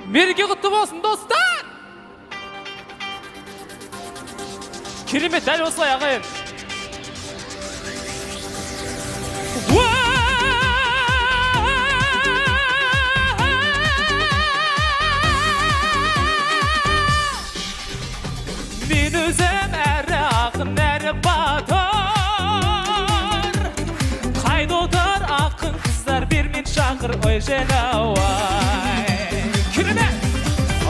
Мереке құтты болсын, достар! Керемет, дәл осылай ағайын. Мен өзім әрі ақын, әрі батыр. Қайда отыр ақын қыздар, бермен шақыр, ой женауай. Керемет!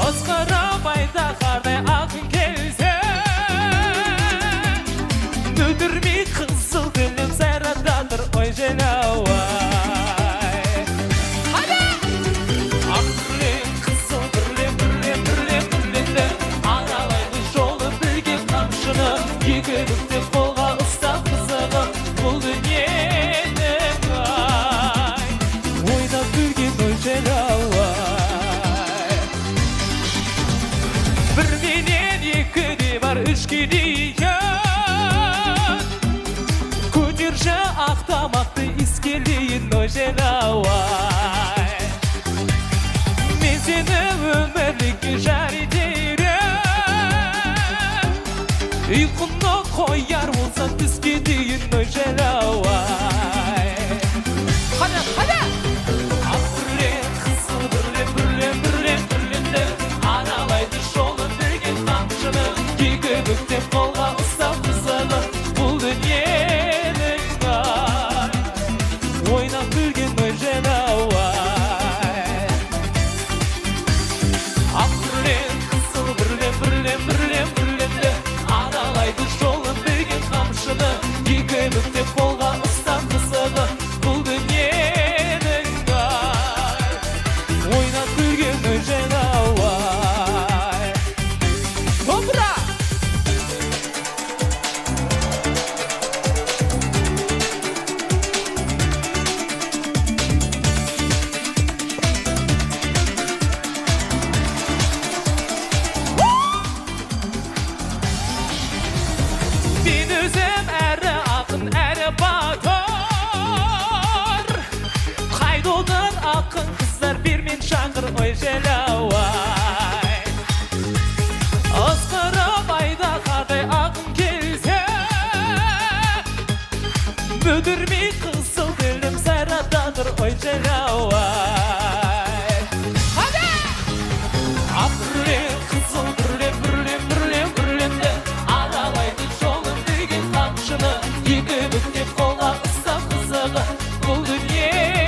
Осқырып айда қардай ақын келсе, мүдірмей қызыл гүлім сайрататыр, ой женауай. Хада! Ақ бүрлен, қызыл бүрлен, бүрлен, бүрлен, бүрленді, аралайды жолы білген қамшыны, екі бүктеп қолға ұстап қызығым, бұл дүниенің ай, ойнап күлген ой женауай. Bir menен екіде бар, үшке дейін көтерші ақтамақты искелейін, ой женауай. Мен сені өмірлікке жар етерім, ұйқымды қояр болсам түске дейін, ой женауай. Қада, қада! Ақ бүрлен, қызыл бүрлен, бүрлен, бүрлен, бүрленді, аралайды жолы берген қамшыны, екі бүктеп қолға ұстап қызығы, бұл дүниенің ай, ойнап күлген ой женауай. Ақ бүрлен, қызыл бүрлен, бүрлен, бүрлен, бүрленді, аралайды жолы берген қамшыны, екі бүктеп қолға ұстап қызығы, бұл дүниенің ай, ойнап күлген ой женауай. Добра! Мен өзім әрі ақын, әрі батыр. Қайда отыр ақын қыздар, бермен шақыр, ой женауай. Осқырып айда қардай ақын келсе, мүдірмей қызыл гүлім сайрататыр, ой женауай. Хада! Ақ бүрлен, қызыл бүрлен, бүрлен, бүрлен, бүрленді, аралайды жолы берген қамшыны, екі бүктеп қолға ұстап қызығы, бұл дүние